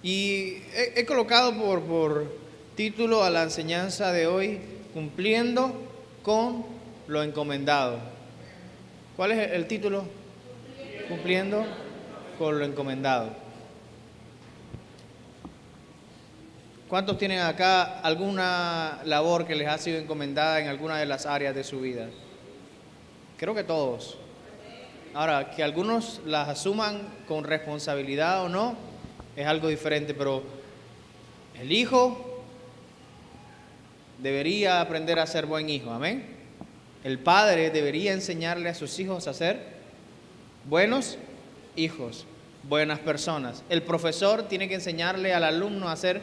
Y he colocado por título a la enseñanza de hoy, cumpliendo con lo encomendado. ¿Cuál es el título? Cumpliendo con lo encomendado. ¿Cuántos tienen acá alguna labor que les ha sido encomendada en alguna de las áreas de su vida? Creo que todos. Ahora, que algunos las asuman con responsabilidad o no, es algo diferente, pero el hijo debería aprender a ser buen hijo, amén. El padre debería enseñarle a sus hijos a ser buenos hijos, buenas personas. El profesor tiene que enseñarle al alumno a ser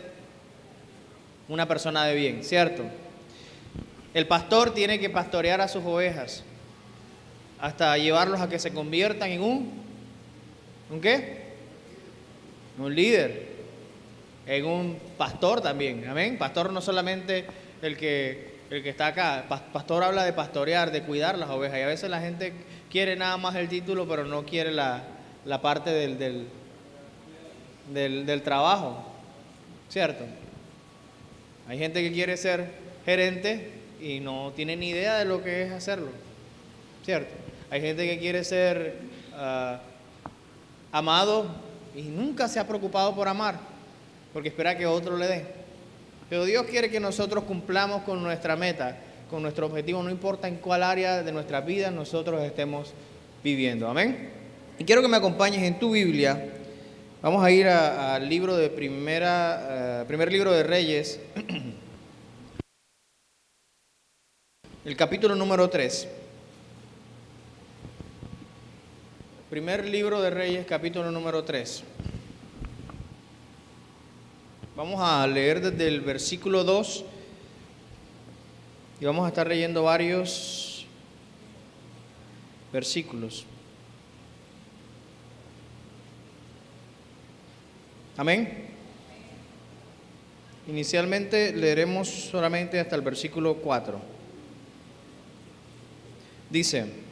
una persona de bien, ¿cierto? El pastor tiene que pastorear a sus ovejas hasta llevarlos a que se conviertan en ¿un qué? Un líder, en un pastor también, amén. Pastor no solamente el que está acá, pastor habla de pastorear, de cuidar las ovejas, y a veces la gente quiere nada más el título, pero no quiere la parte del trabajo, ¿cierto? Hay gente que quiere ser gerente y no tiene ni idea de lo que es hacerlo, ¿cierto? Hay gente que quiere ser amado y nunca se ha preocupado por amar, porque espera que otro le dé. Pero Dios quiere que nosotros cumplamos con nuestra meta, con nuestro objetivo, no importa en cuál área de nuestra vida nosotros estemos viviendo. Amén. Y quiero que me acompañes en tu Biblia. Vamos a ir al libro de primer libro de Reyes, el capítulo número 3. Primer libro de Reyes, capítulo número 3. Vamos a leer desde el versículo 2 y vamos a estar leyendo varios versículos. Amén. Inicialmente leeremos solamente hasta el versículo 4. Dice: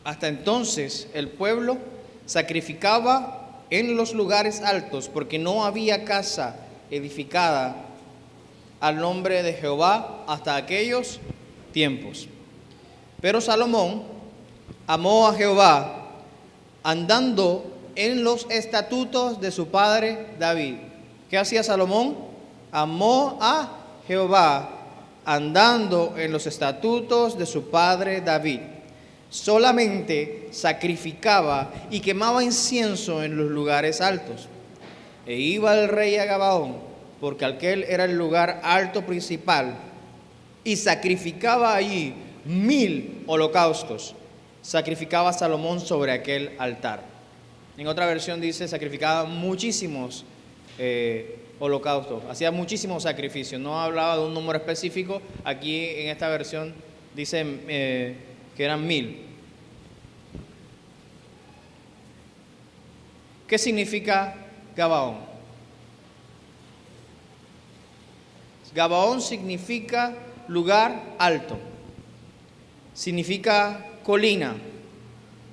hasta entonces el pueblo sacrificaba en los lugares altos, porque no había casa edificada al nombre de Jehová hasta aquellos tiempos. Pero Salomón amó a Jehová, andando en los estatutos de su padre David. ¿Qué hacía Salomón? Amó a Jehová, andando en los estatutos de su padre David. Solamente sacrificaba y quemaba incienso en los lugares altos. E iba el rey a Gabaón, porque aquel era el lugar alto principal, y sacrificaba allí 1000 holocaustos. Sacrificaba Salomón sobre aquel altar. En otra versión dice, sacrificaba muchísimos holocaustos, hacía muchísimos sacrificios. No hablaba de un número específico. Aquí en esta versión dice que eran 1000. ¿Qué significa Gabaón? Gabaón significa lugar alto, significa colina,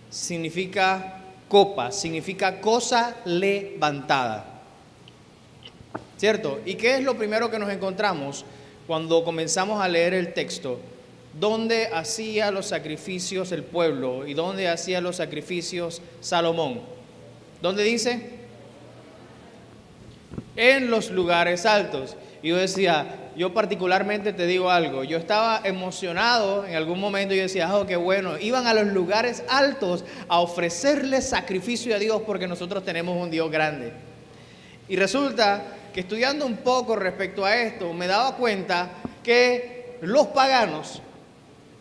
significa copa, significa cosa levantada, ¿cierto? ¿Y qué es lo primero que nos encontramos cuando comenzamos a leer el texto? ¿Dónde hacía los sacrificios el pueblo y dónde hacía los sacrificios Salomón? ¿Dónde dice? En los lugares altos. Y yo decía, yo particularmente te digo algo, yo estaba emocionado en algún momento y yo decía, oh, qué bueno, iban a los lugares altos a ofrecerle sacrificio a Dios porque nosotros tenemos un Dios grande. Y resulta que estudiando un poco respecto a esto, me daba cuenta que los paganos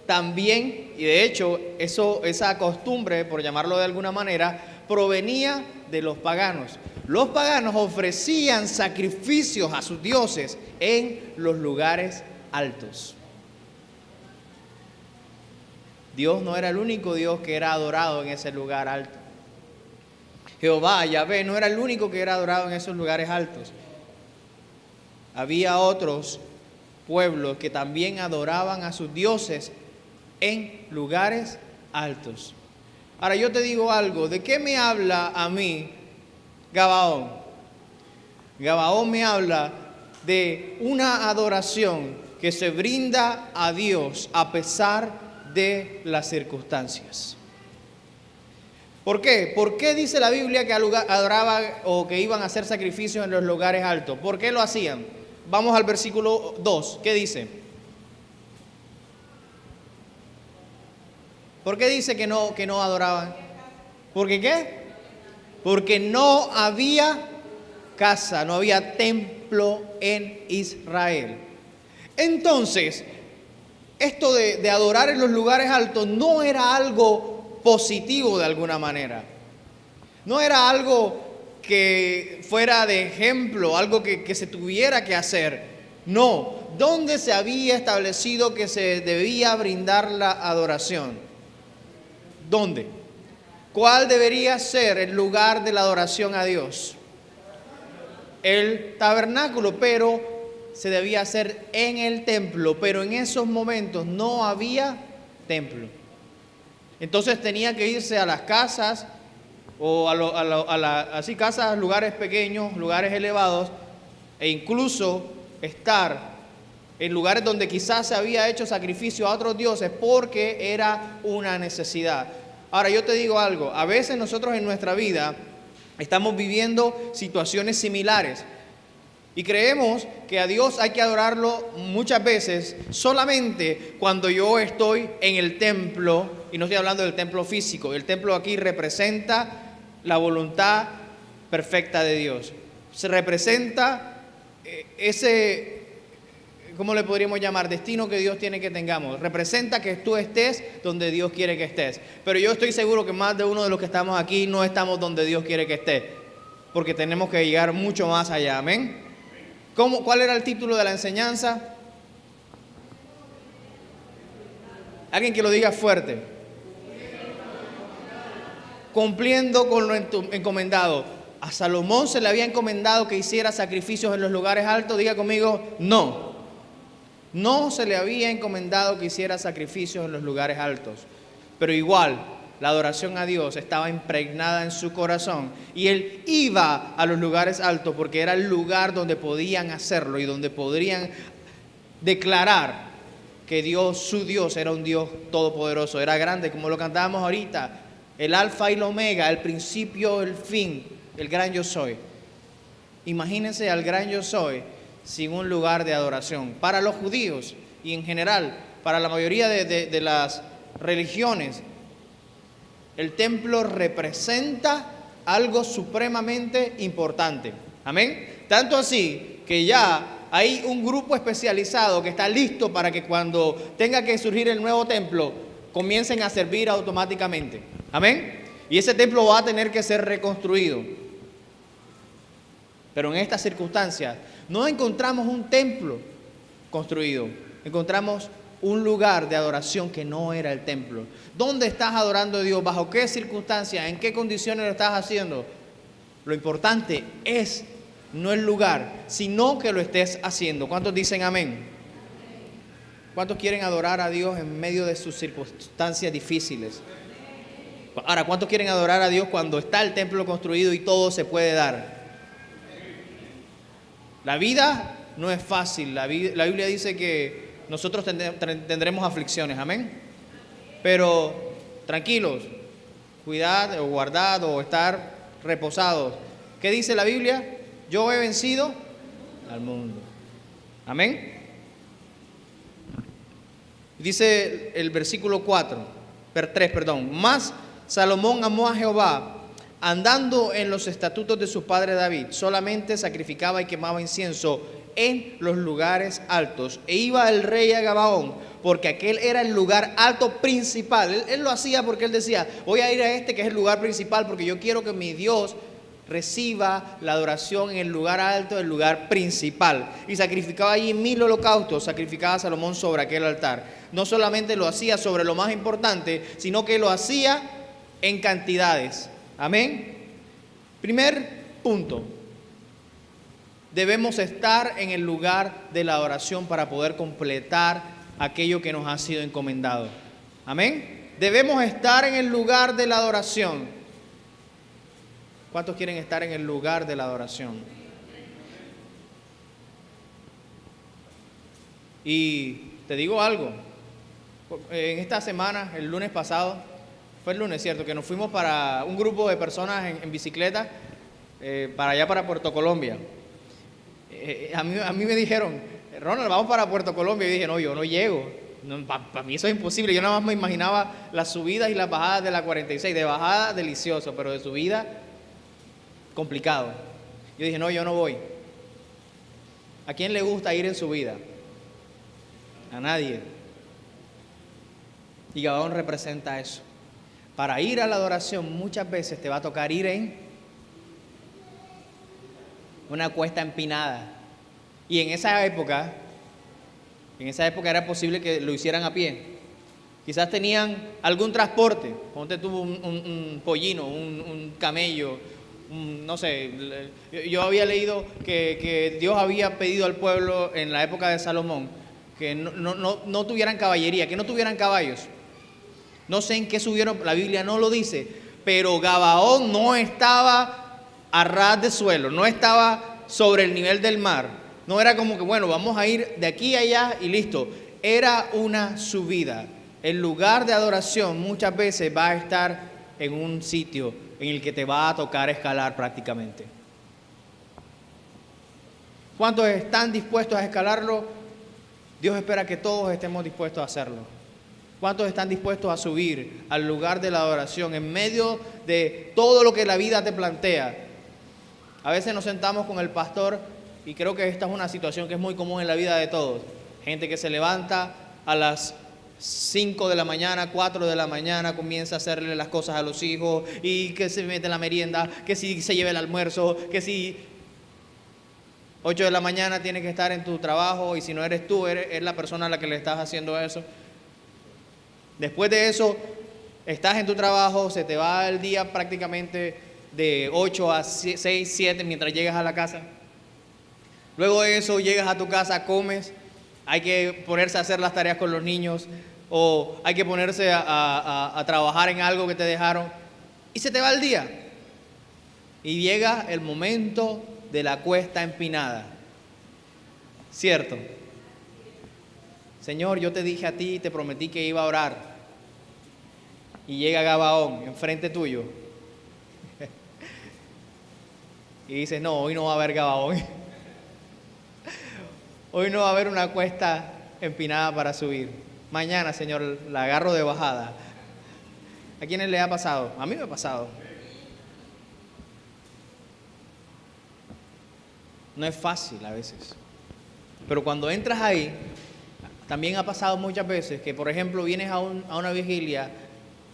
también, y de hecho esa costumbre, por llamarlo de alguna manera, provenía de los paganos. Los paganos ofrecían sacrificios a sus dioses en los lugares altos. Dios no era el único Dios que era adorado en ese lugar alto. Jehová, Yahvé, no era el único que era adorado en esos lugares altos. Había otros pueblos que también adoraban a sus dioses en lugares altos. Ahora yo te digo algo, ¿de qué me habla a mí Gabaón? Gabaón me habla de una adoración que se brinda a Dios a pesar de las circunstancias. ¿Por qué? ¿Por qué dice la Biblia que adoraban o que iban a hacer sacrificios en los lugares altos? ¿Por qué lo hacían? Vamos al versículo 2. ¿Qué dice? ¿Por qué dice que no adoraban? ¿Por qué? Porque no había casa, no había templo en Israel. Entonces, esto de adorar en los lugares altos no era algo positivo de alguna manera. No era algo que fuera de ejemplo, algo que se tuviera que hacer. No, ¿dónde se había establecido que se debía brindar la adoración? ¿Dónde? ¿Cuál debería ser el lugar de la adoración a Dios? El tabernáculo, pero se debía hacer en el templo, pero en esos momentos no había templo. Entonces tenía que irse a las casas o así casas, lugares pequeños, lugares elevados, e incluso estar en lugares donde quizás se había hecho sacrificio a otros dioses porque era una necesidad. Ahora yo te digo algo, a veces nosotros en nuestra vida estamos viviendo situaciones similares y creemos que a Dios hay que adorarlo muchas veces solamente cuando yo estoy en el templo, y no estoy hablando del templo físico. El templo aquí representa la voluntad perfecta de Dios. Se representa ese, ¿cómo le podríamos llamar? Destino que Dios tiene que tengamos. Representa que tú estés donde Dios quiere que estés. Pero yo estoy seguro que más de uno de los que estamos aquí no estamos donde Dios quiere que esté, porque tenemos que llegar mucho más allá. Amén. ¿Cuál era el título de la enseñanza? Alguien que lo diga fuerte. Cumpliendo con lo encomendado. A Salomón se le había encomendado que hiciera sacrificios en los lugares altos. Diga conmigo, no. No se le había encomendado que hiciera sacrificios en los lugares altos. Pero igual, la adoración a Dios estaba impregnada en su corazón. Y él iba a los lugares altos porque era el lugar donde podían hacerlo y donde podrían declarar que Dios, su Dios, era un Dios todopoderoso. Era grande, como lo cantábamos ahorita. El alfa y el omega, el principio, el fin, el gran yo soy. Imagínense al gran yo soy sin un lugar de adoración. Para los judíos y en general, para la mayoría de las religiones, el templo representa algo supremamente importante. Amén. Tanto así que ya hay un grupo especializado que está listo para que cuando tenga que surgir el nuevo templo, comiencen a servir automáticamente. Amén. Y ese templo va a tener que ser reconstruido. Pero en estas circunstancias no encontramos un templo construido, encontramos un lugar de adoración que no era el templo. ¿Dónde estás adorando a Dios? ¿Bajo qué circunstancias? ¿En qué condiciones lo estás haciendo? Lo importante es no el lugar, sino que lo estés haciendo. ¿Cuántos dicen amén? ¿Cuántos quieren adorar a Dios en medio de sus circunstancias difíciles? Ahora, ¿cuántos quieren adorar a Dios cuando está el templo construido y todo se puede dar? La vida no es fácil. La Biblia dice que nosotros tendremos aflicciones, amén. Pero tranquilos, cuidad o guardad o estar reposados. ¿Qué dice la Biblia? Yo he vencido al mundo. Amén. Dice el versículo 3, más Salomón amó a Jehová, andando en los estatutos de su padre David, solamente sacrificaba y quemaba incienso en los lugares altos. E iba el rey a Gabaón, porque aquel era el lugar alto principal. Él lo hacía porque él decía, voy a ir a este que es el lugar principal, porque yo quiero que mi Dios reciba la adoración en el lugar alto, el lugar principal. Y sacrificaba allí 1000 holocaustos, sacrificaba a Salomón sobre aquel altar. No solamente lo hacía sobre lo más importante, sino que lo hacía en cantidades. Amén. Primer punto. Debemos estar en el lugar de la adoración para poder completar aquello que nos ha sido encomendado. Amén. Debemos estar en el lugar de la adoración. ¿Cuántos quieren estar en el lugar de la adoración? Y te digo algo, en esta semana, el lunes pasado, fue el lunes, ¿cierto? Que nos fuimos para un grupo de personas en bicicleta, para allá, para Puerto Colombia. A mí me dijeron, Ronald, vamos para Puerto Colombia. Y dije, no, yo no llego. No, para mí eso es imposible. Yo nada más me imaginaba las subidas y las bajadas de la 46. De bajada, delicioso, pero de subida, complicado. Yo dije, no, yo no voy. ¿A quién le gusta ir en subida? A nadie. Y Gabaón representa eso. Para ir a la adoración muchas veces te va a tocar ir en una cuesta empinada. Y en esa época era posible que lo hicieran a pie. Quizás tenían algún transporte. Ponte tú un pollino, un camello, no sé. Yo había leído que Dios había pedido al pueblo en la época de Salomón que no tuvieran caballería, que no tuvieran caballos. No sé en qué subieron, la Biblia no lo dice, pero Gabaón no estaba a ras de suelo, no estaba sobre el nivel del mar. No era como que, bueno, vamos a ir de aquí a allá y listo. Era una subida. El lugar de adoración muchas veces va a estar en un sitio en el que te va a tocar escalar prácticamente. ¿Cuántos están dispuestos a escalarlo? Dios espera que todos estemos dispuestos a hacerlo. ¿Cuántos están dispuestos a subir al lugar de la adoración en medio de todo lo que la vida te plantea? A veces nos sentamos con el pastor y creo que esta es una situación que es muy común en la vida de todos. Gente que se levanta a las 5 de la mañana, 4 de la mañana, comienza a hacerle las cosas a los hijos y que se mete en la merienda, que si se lleve el almuerzo, que si 8 de la mañana tienes que estar en tu trabajo y si no eres tú, es la persona a la que le estás haciendo eso. Después de eso, estás en tu trabajo, se te va el día prácticamente de 8 a 6, 7 mientras llegas a la casa. Luego de eso, llegas a tu casa, comes, hay que ponerse a hacer las tareas con los niños o hay que ponerse a trabajar en algo que te dejaron y se te va el día. Y llega el momento de la cuesta empinada. ¿Cierto? Señor, yo te dije a ti, te prometí que iba a orar. Y llega Gabaón enfrente tuyo. Y dice, no, hoy no va a haber Gabaón. Hoy no va a haber una cuesta empinada para subir. Mañana, Señor, la agarro de bajada. ¿A quiénes le ha pasado? A mí me ha pasado. No es fácil a veces. Pero cuando entras ahí, también ha pasado muchas veces que, por ejemplo, vienes a una vigilia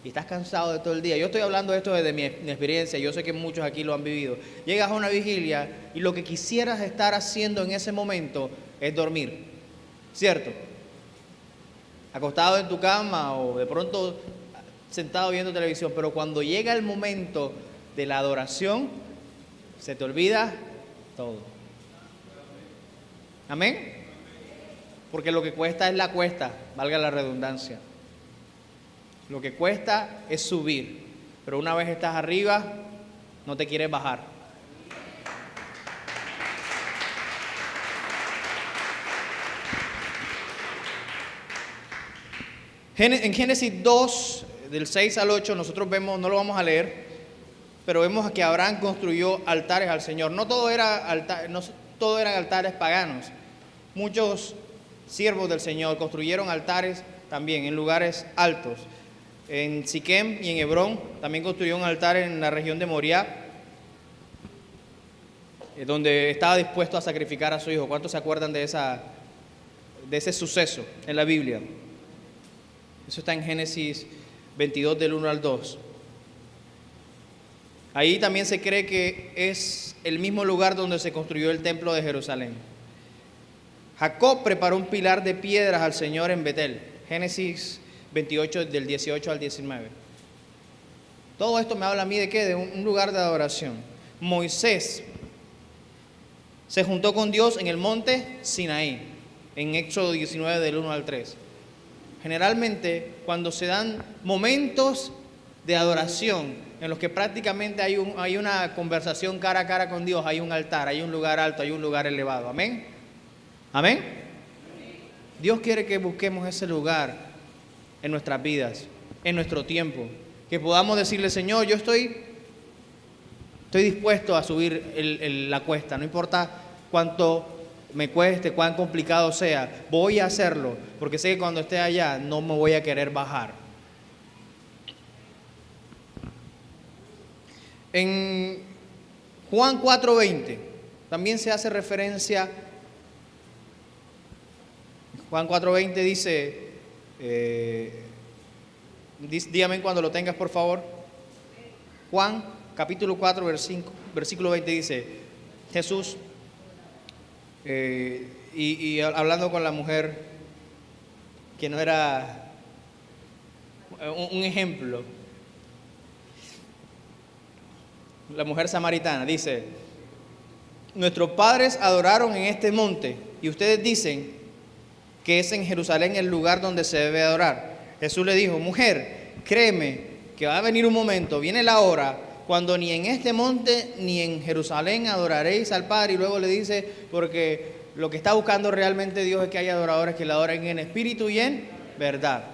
y estás cansado de todo el día. Yo estoy hablando de esto desde mi experiencia, yo sé que muchos aquí lo han vivido. Llegas a una vigilia y lo que quisieras estar haciendo en ese momento es dormir, ¿cierto? Acostado en tu cama o de pronto sentado viendo televisión, pero cuando llega el momento de la adoración, se te olvida todo. ¿Amén? Porque lo que cuesta es la cuesta, valga la redundancia. Lo que cuesta es subir, pero una vez estás arriba, no te quieres bajar. En Génesis 2, del 6 al 8, nosotros vemos, no lo vamos a leer, pero vemos que Abraham construyó altares al Señor. No todo eran altares paganos. Muchos siervos del Señor construyeron altares también en lugares altos. En Siquem y en Hebrón también construyó un altar en la región de Moriah, donde estaba dispuesto a sacrificar a su hijo. ¿Cuántos se acuerdan de ese suceso en la Biblia? Eso está en Génesis 22 del 1 al 2. Ahí también se cree que es el mismo lugar donde se construyó el templo de Jerusalén. Jacob preparó un pilar de piedras al Señor en Betel. Génesis 28 del 18 al 19. Todo esto me habla a mí de ¿qué? De un lugar de adoración. Moisés se juntó con Dios en el monte Sinaí, en Éxodo 19 del 1 al 3. Generalmente cuando se dan momentos de adoración en los que prácticamente hay una conversación cara a cara con Dios, hay un altar, hay un lugar alto, hay un lugar elevado. ¿Amén? ¿Amén? Dios quiere que busquemos ese lugar en nuestras vidas, en nuestro tiempo, que podamos decirle: Señor, yo estoy dispuesto a subir la cuesta, no importa cuánto me cueste, cuán complicado sea, voy a hacerlo, porque sé que cuando esté allá no me voy a querer bajar. En Juan 4:20 también se hace referencia. Juan 4:20 dice, dígame cuando lo tengas, por favor. Juan capítulo 4, versículo 20 dice: Jesús, y hablando con la mujer que no era un ejemplo, la mujer samaritana dice: nuestros padres adoraron en este monte y ustedes dicen que es en Jerusalén el lugar donde se debe adorar. Jesús le dijo: mujer, créeme que va a venir un momento, viene la hora, cuando ni en este monte ni en Jerusalén adoraréis al Padre. Y luego le dice: porque lo que está buscando realmente Dios es que haya adoradores que le adoren en espíritu y en verdad.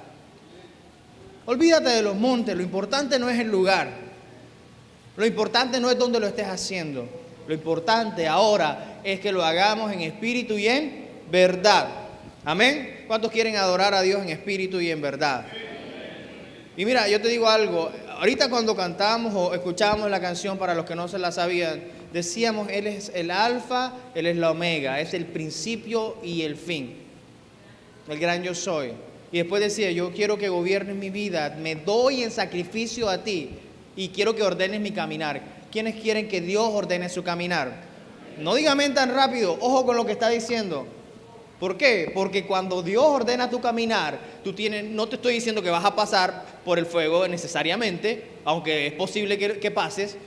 Olvídate de los montes, lo importante no es el lugar, lo importante no es dónde lo estés haciendo, lo importante ahora es que lo hagamos en espíritu y en verdad. Amén. ¿Cuántos quieren adorar a Dios en espíritu y en verdad? Y mira, yo te digo algo, ahorita cuando cantamos o escuchábamos la canción, para los que no se la sabían, decíamos: Él es el alfa, Él es la omega, es el principio y el fin, el gran yo soy. Y después decía: yo quiero que gobiernes mi vida, me doy en sacrificio a ti y quiero que ordenes mi caminar. ¿Quiénes quieren que Dios ordene su caminar? No digan tan rápido, ojo con lo que está diciendo. ¿Por qué? Porque cuando Dios ordena tu caminar, no te estoy diciendo que vas a pasar por el fuego necesariamente, aunque es posible que pases,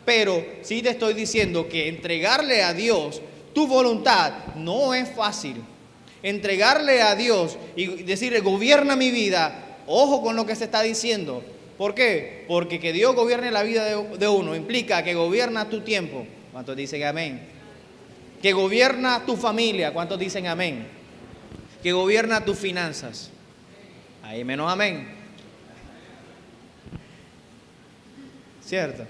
pero sí te estoy diciendo que entregarle a Dios tu voluntad no es fácil. Entregarle a Dios y decirle: gobierna mi vida, ojo con lo que se está diciendo. ¿Por qué? Porque que Dios gobierne la vida de uno implica que gobierna tu tiempo. ¿Cuántos dicen amén? Que gobierna tu familia. ¿Cuántos dicen amén? Que gobierna tus finanzas. Ahí menos amén. ¿Cierto?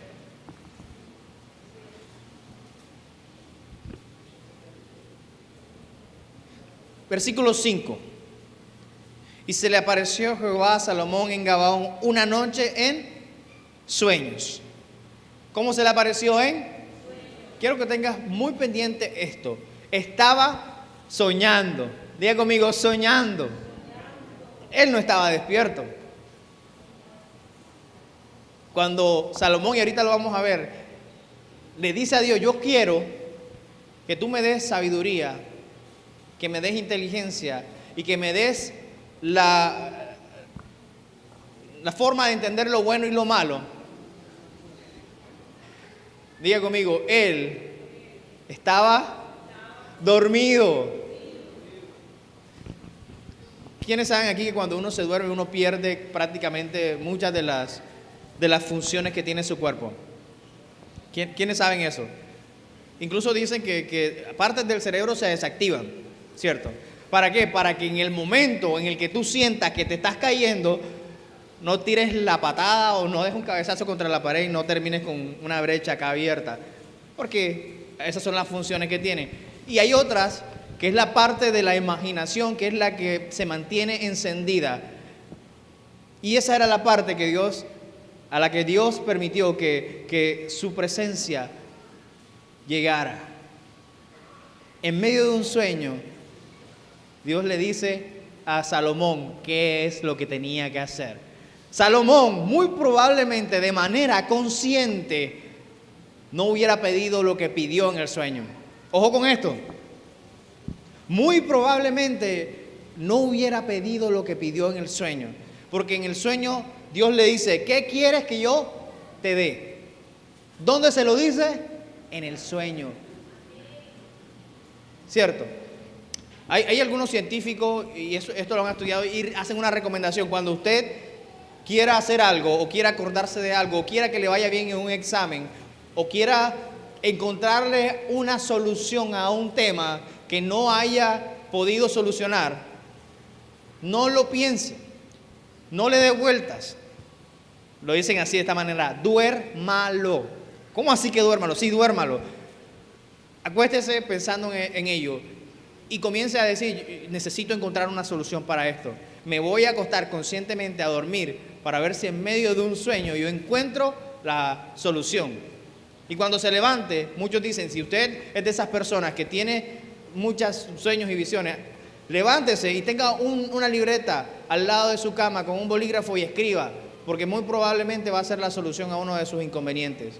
Versículo 5. Y se le apareció Jehová a Salomón en Gabaón una noche en sueños. ¿Cómo se le apareció Quiero que tengas muy pendiente esto. Estaba soñando. Diga conmigo: soñando. Él no estaba despierto. Cuando Salomón, y ahorita lo vamos a ver, le dice a Dios: yo quiero que tú me des sabiduría, que me des inteligencia y que me des la forma de entender lo bueno y lo malo. Diga conmigo: él estaba dormido. ¿Quiénes saben aquí que cuando uno se duerme uno pierde prácticamente muchas de las funciones que tiene su cuerpo? ¿Quiénes saben eso? Incluso dicen que partes del cerebro se desactivan, ¿cierto? ¿Para qué? Para que en el momento en el que tú sientas que te estás cayendo, no tires la patada o no des un cabezazo contra la pared y no termines con una brecha acá abierta. Porque esas son las funciones que tiene. Y hay otras, que es la parte de la imaginación, que es la que se mantiene encendida. Y esa era la parte a la que Dios permitió que su presencia llegara. En medio de un sueño, Dios le dice a Salomón qué es lo que tenía que hacer. Salomón, muy probablemente de manera consciente, no hubiera pedido lo que pidió en el sueño. Ojo con esto. Muy probablemente no hubiera pedido lo que pidió en el sueño. Porque en el sueño Dios le dice: ¿qué quieres que yo te dé? ¿Dónde se lo dice? En el sueño. ¿Cierto? Hay algunos científicos, y esto lo han estudiado, y hacen una recomendación. Cuando usted quiera hacer algo, o quiera acordarse de algo, o quiera que le vaya bien en un examen, o quiera encontrarle una solución a un tema que no haya podido solucionar, No lo piense, no le dé vueltas. Lo dicen así de esta manera: duérmalo. ¿Cómo así que duérmalo? Sí, duérmalo. Acuéstese pensando en ello y comience a decir: necesito encontrar una solución para esto. Me voy a acostar conscientemente a dormir para ver si en medio de un sueño yo encuentro la solución. Y cuando se levante, muchos dicen, si usted es de esas personas que tiene muchos sueños y visiones, levántese y tenga una libreta al lado de su cama con un bolígrafo y escriba, porque muy probablemente va a ser la solución a uno de sus inconvenientes.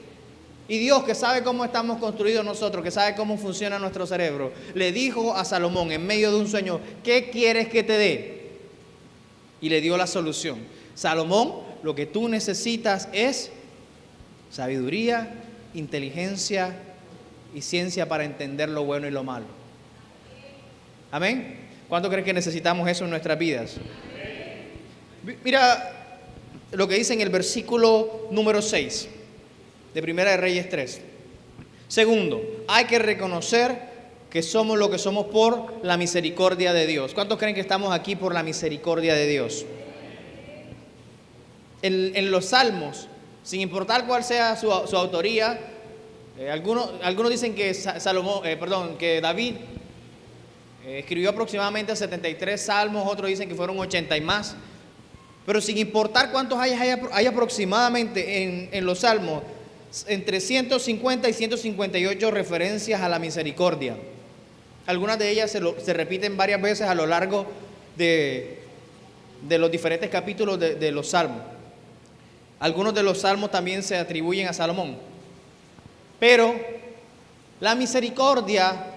Y Dios, que sabe cómo estamos construidos nosotros, que sabe cómo funciona nuestro cerebro, le dijo a Salomón en medio de un sueño: ¿qué quieres que te dé? Y le dio la solución: Salomón, lo que tú necesitas es sabiduría, inteligencia y ciencia para entender lo bueno y lo malo. ¿Amén? ¿Cuánto crees que necesitamos eso en nuestras vidas? Mira lo que dice en el versículo número 6 de Primera de Reyes 3. Segundo, hay que reconocer que somos lo que somos por la misericordia de Dios. ¿Cuántos creen que estamos aquí por la misericordia de Dios? En los salmos, sin importar cuál sea su autoría, algunos dicen que que David escribió aproximadamente 73 salmos, otros dicen que fueron 80 y más. Pero sin importar cuántos hay aproximadamente en los salmos, entre 150 y 158 referencias a la misericordia. Algunas de ellas se repiten varias veces a lo largo de los diferentes capítulos de los salmos. Algunos de los salmos también se atribuyen a Salomón. Pero la misericordia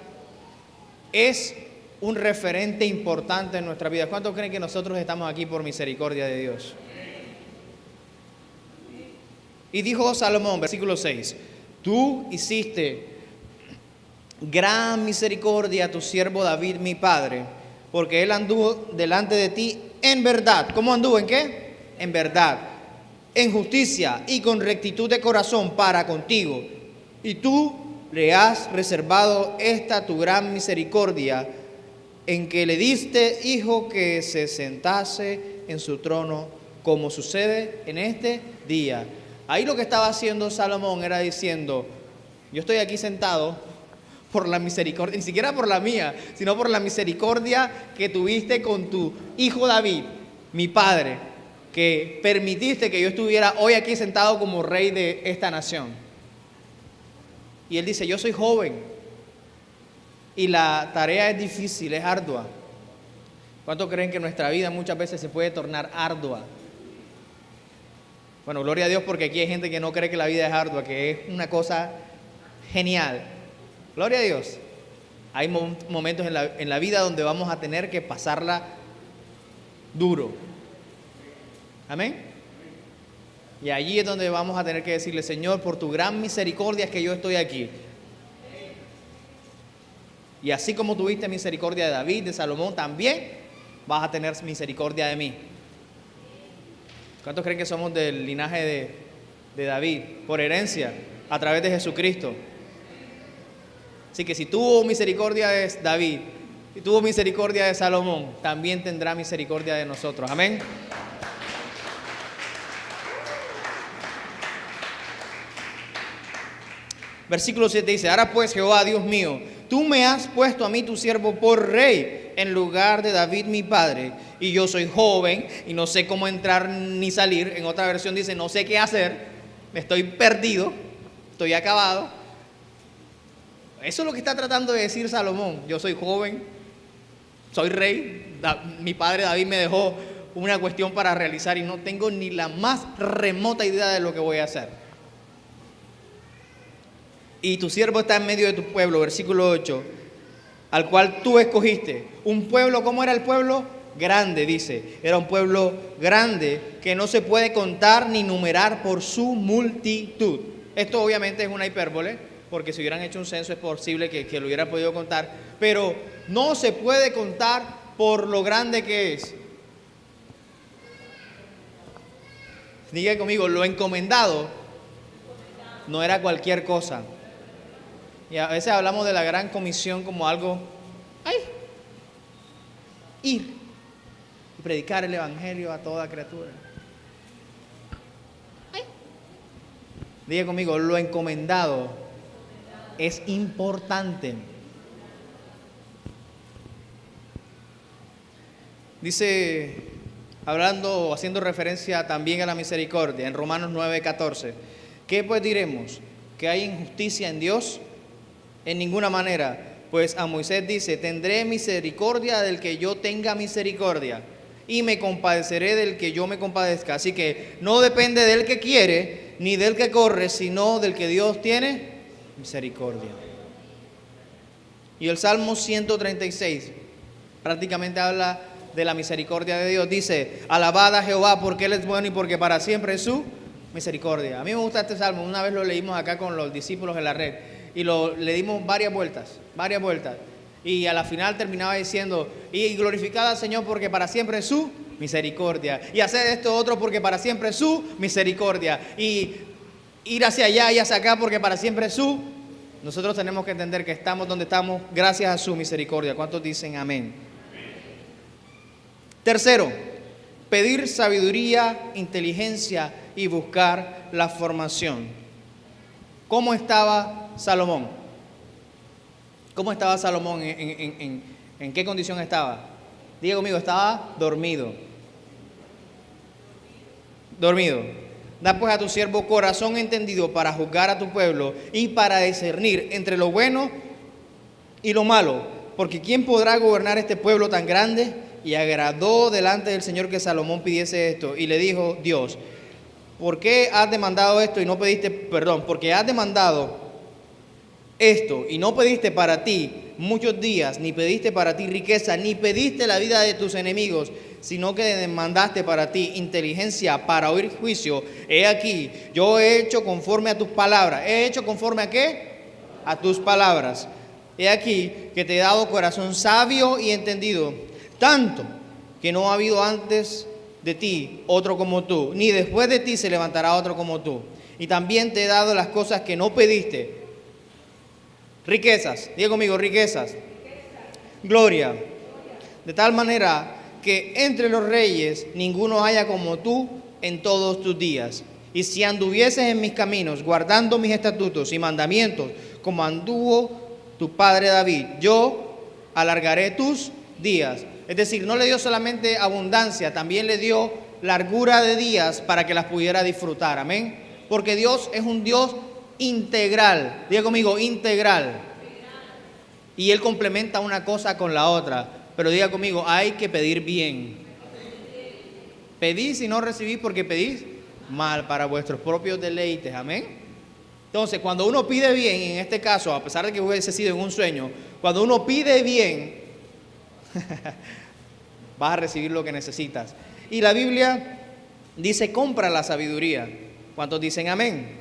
es un referente importante en nuestra vida. ¿Cuántos creen que nosotros estamos aquí por misericordia de Dios? Y dijo Salomón, versículo 6: tú hiciste gran misericordia a tu siervo David, mi padre, porque él anduvo delante de ti en verdad. ¿Cómo anduvo? ¿En qué? En verdad, en justicia y con rectitud de corazón para contigo. Y tú le has reservado esta tu gran misericordia, en que le diste hijo que se sentase en su trono, como sucede en este día. Ahí lo que estaba haciendo Salomón era diciendo: yo estoy aquí sentado por la misericordia, ni siquiera por la mía, sino por la misericordia que tuviste con tu hijo David, mi padre, que permitiste que yo estuviera hoy aquí sentado como rey de esta nación. Y él dice: yo soy joven y la tarea es difícil, es ardua. ¿Cuánto creen que nuestra vida muchas veces se puede tornar ardua? Bueno, gloria a Dios, porque aquí hay gente que no cree que la vida es ardua, que es una cosa genial. Gloria a Dios. Hay momentos en la vida donde vamos a tener que pasarla duro. Amén. Y allí es donde vamos a tener que decirle: Señor, por tu gran misericordia es que yo estoy aquí. Y así como tuviste misericordia de David, de Salomón, también vas a tener misericordia de mí. ¿Cuántos creen que somos del linaje de David? Por herencia, a través de Jesucristo. Así que si tuvo misericordia de David y tuvo misericordia de Salomón, también tendrá misericordia de nosotros. Amén. Versículo 7 dice: ahora pues, Jehová, Dios mío, tú me has puesto a mí, tu siervo, por rey en lugar de David mi padre, y yo soy joven y no sé cómo entrar ni salir. En otra versión dice: no sé qué hacer, estoy perdido, estoy acabado. Eso es lo que está tratando de decir Salomón. Yo soy joven, soy rey, mi padre David me dejó una cuestión para realizar y no tengo ni la más remota idea de lo que voy a hacer. Y tu siervo está en medio de tu pueblo, versículo 8, al cual tú escogiste. Un pueblo, ¿cómo era el pueblo? Grande, dice. Era un pueblo grande que no se puede contar ni numerar por su multitud. Esto obviamente es una hipérbole, porque si hubieran hecho un censo es posible que lo hubieran podido contar, pero no se puede contar por lo grande que es. Diga conmigo: lo encomendado no era cualquier cosa. Y a veces hablamos de la gran comisión como algo, ir. y predicar el evangelio a toda criatura. Diga conmigo, lo encomendado es importante. Dice, hablando, haciendo referencia también a la misericordia, en Romanos 9:14, ¿qué pues diremos? ¿Que hay injusticia en Dios? En ninguna manera. Pues a Moisés dice, tendré misericordia del que yo tenga misericordia, y me compadeceré del que yo me compadezca. Así que no depende del que quiere, ni del que corre, sino del que Dios tiene misericordia. Y el Salmo 136 prácticamente habla de la misericordia de Dios. Dice, alabad a Jehová porque Él es bueno y porque para siempre es su misericordia. A mí me gusta este salmo. Una vez lo leímos acá con los discípulos en la red y le dimos varias vueltas. Y a la final terminaba diciendo, y glorificad al Señor porque para siempre es su misericordia. Y hacer esto otro porque para siempre es su misericordia. Y ir hacia allá y hacia acá porque para siempre es su. Nosotros tenemos que entender que estamos donde estamos gracias a su misericordia. ¿Cuántos dicen amén? Tercero, pedir sabiduría, inteligencia y buscar la formación. ¿Cómo estaba Salomón? ¿Cómo estaba Salomón? ¿En qué condición estaba? Diga conmigo, estaba dormido. Da pues a tu siervo corazón entendido para juzgar a tu pueblo y para discernir entre lo bueno y lo malo. Porque ¿quién podrá gobernar este pueblo tan grande? Y agradó delante del Señor que Salomón pidiese esto. Y le dijo Dios, ¿por qué has demandado esto y no pediste perdón? Porque has demandado esto y no pediste para ti muchos días, ni pediste para ti riqueza, ni pediste la vida de tus enemigos, sino que demandaste para ti inteligencia para oír juicio. He aquí, yo he hecho conforme a tus palabras. ¿He hecho conforme a qué? A tus palabras. He aquí que te he dado corazón sabio y entendido, tanto que no ha habido antes de ti otro como tú, ni después de ti se levantará otro como tú. Y también te he dado las cosas que no pediste. Riquezas, diga conmigo, riquezas. Gloria. De tal manera que entre los reyes ninguno haya como tú en todos tus días. Y si anduvieses en mis caminos, guardando mis estatutos y mandamientos, como anduvo tu padre David, yo alargaré tus días. Es decir, no le dio solamente abundancia, también le dio largura de días para que las pudiera disfrutar. Amén. Porque Dios es un Dios integral. Diga conmigo, integral. Y Él complementa una cosa con la otra. Pero diga conmigo, hay que pedir bien. Pedís y no recibís porque pedís mal para vuestros propios deleites. Amén. Entonces, cuando uno pide bien, en este caso, a pesar de que hubiese sido en un sueño, cuando uno pide bien, vas a recibir lo que necesitas. Y la Biblia dice, compra la sabiduría. ¿Cuántos dicen amén?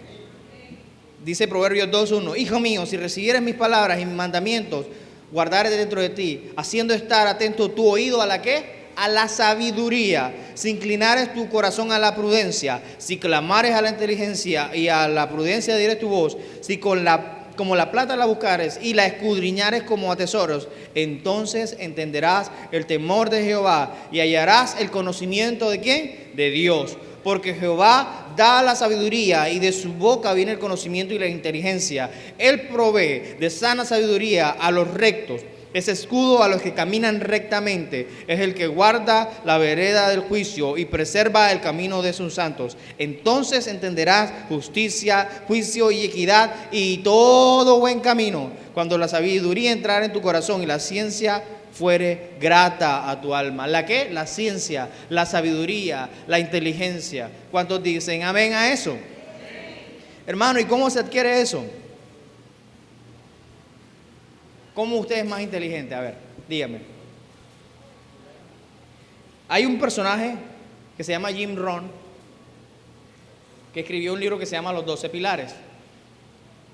Dice Proverbios 2:1, hijo mío, si recibieres mis palabras y mis mandamientos, guardares dentro de ti, haciendo estar atento tu oído a la ¿qué? A la sabiduría, si inclinares tu corazón a la prudencia, si clamares a la inteligencia y a la prudencia dieres tu voz, si como la plata la buscares y la escudriñares como a tesoros, entonces entenderás el temor de Jehová y hallarás el conocimiento ¿de quién? De Dios. Porque Jehová da la sabiduría y de su boca viene el conocimiento y la inteligencia. Él provee de sana sabiduría a los rectos. Es escudo a los que caminan rectamente. Es el que guarda la vereda del juicio y preserva el camino de sus santos. Entonces entenderás justicia, juicio y equidad y todo buen camino. Cuando la sabiduría entrara en tu corazón y la ciencia fuere grata a tu alma. ¿La qué? La ciencia, la sabiduría, la inteligencia. ¿Cuántos dicen amén a eso? Hermano, ¿y cómo se adquiere eso? ¿Cómo usted es más inteligente? A ver, dígame. Hay un personaje que se llama Jim Rohn, que escribió un libro que se llama Los 12 Pilares.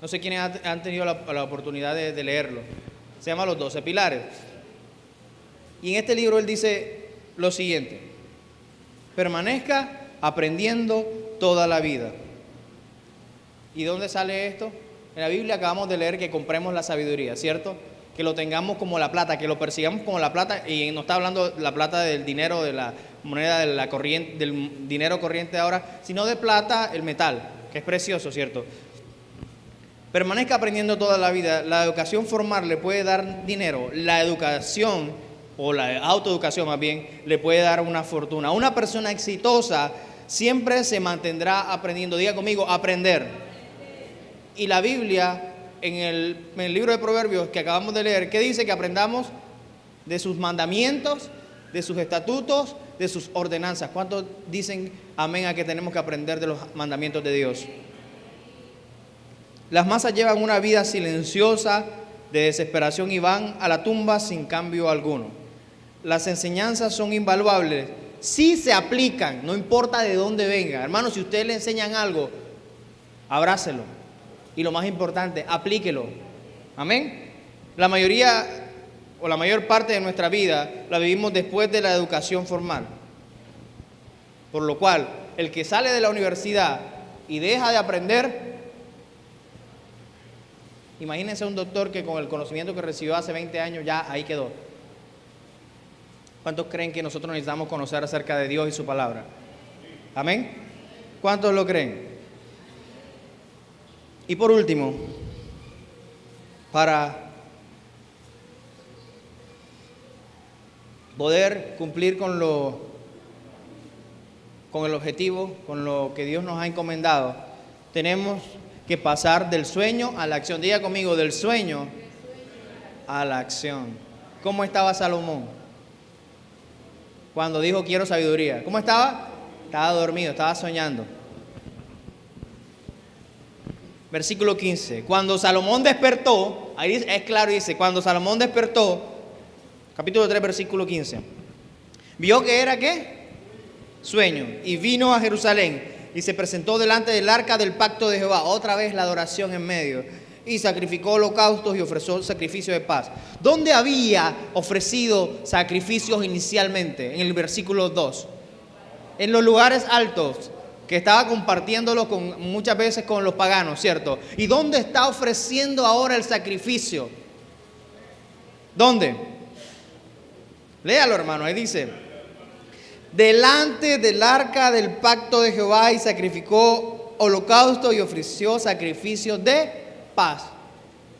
No sé quiénes han tenido la oportunidad de leerlo. Se llama Los 12 Pilares. Y en este libro él dice lo siguiente: permanezca aprendiendo toda la vida. ¿Y dónde sale esto? En la Biblia acabamos de leer que compremos la sabiduría, ¿cierto? que lo tengamos como la plata, que lo persigamos como la plata, y no está hablando la plata del dinero, de la moneda, de la corriente, del dinero corriente de ahora, sino de plata, el metal, que es precioso, ¿cierto? Permanezca aprendiendo toda la vida. La educación formal le puede dar dinero, la educación, o la autoeducación más bien, le puede dar una fortuna. Una persona exitosa siempre se mantendrá aprendiendo. Diga conmigo, aprender. Y la Biblia, en el libro de Proverbios que acabamos de leer, ¿qué dice? Que aprendamos de sus mandamientos, de sus estatutos, de sus ordenanzas. ¿Cuántos dicen amén a que tenemos que aprender de los mandamientos de Dios? Las masas llevan una vida silenciosa de desesperación y van a la tumba sin cambio alguno. Las enseñanzas son invaluables si se aplican, no importa de dónde venga. Hermano, si ustedes le enseñan algo, abrácelo. Y lo más importante, aplíquelo. Amén. La mayoría o la mayor parte de nuestra vida la vivimos después de la educación formal. Por lo cual, el que sale de la universidad y deja de aprender, imagínense un doctor que con el conocimiento que recibió hace 20 años ya ahí quedó. ¿Cuántos creen que nosotros necesitamos conocer acerca de Dios y su palabra? Amén. ¿Cuántos lo creen? Y por último, para poder cumplir con el objetivo, con lo que Dios nos ha encomendado, tenemos que pasar del sueño a la acción. Diga conmigo, del sueño a la acción. ¿Cómo estaba Salomón cuando dijo quiero sabiduría? ¿Cómo estaba? Estaba dormido, estaba soñando. Versículo 15. Cuando Salomón despertó, ahí es claro, dice, cuando Salomón despertó, capítulo 3, versículo 15, vio que era ¿qué? Sueño. Y vino a Jerusalén y se presentó delante del arca del pacto de Jehová. Otra vez la adoración en medio. Y sacrificó holocaustos y ofreció sacrificio de paz. ¿Dónde había ofrecido sacrificios inicialmente? En el versículo 2. En los lugares altos, que estaba compartiéndolo muchas veces con los paganos, ¿cierto? ¿Y dónde está ofreciendo ahora el sacrificio? ¿Dónde? Léalo, hermano, ahí dice: delante del arca del pacto de Jehová, y sacrificó holocausto y ofreció sacrificios de paz.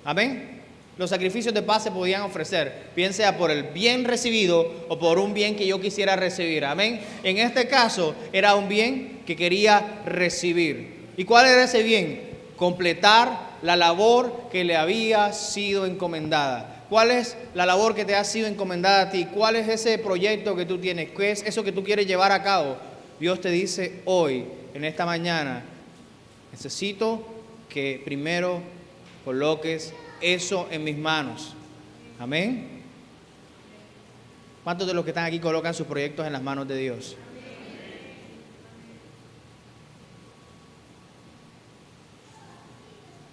Amén. Los sacrificios de paz se podían ofrecer, bien sea por el bien recibido o por un bien que yo quisiera recibir. Amén. En este caso era un bien que quería recibir. ¿Y cuál era ese bien? Completar la labor que le había sido encomendada. ¿Cuál es la labor que te ha sido encomendada a ti? ¿Cuál es ese proyecto que tú tienes? ¿Qué es eso que tú quieres llevar a cabo? Dios te dice hoy, en esta mañana, necesito que primero coloques eso en mis manos. Amén. ¿Cuántos de los que están aquí colocan sus proyectos en las manos de Dios?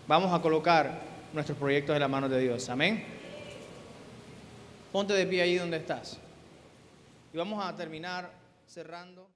Vamos a colocar nuestros proyectos en las manos de Dios. Amén. Ponte de pie ahí donde estás. Y vamos a terminar cerrando.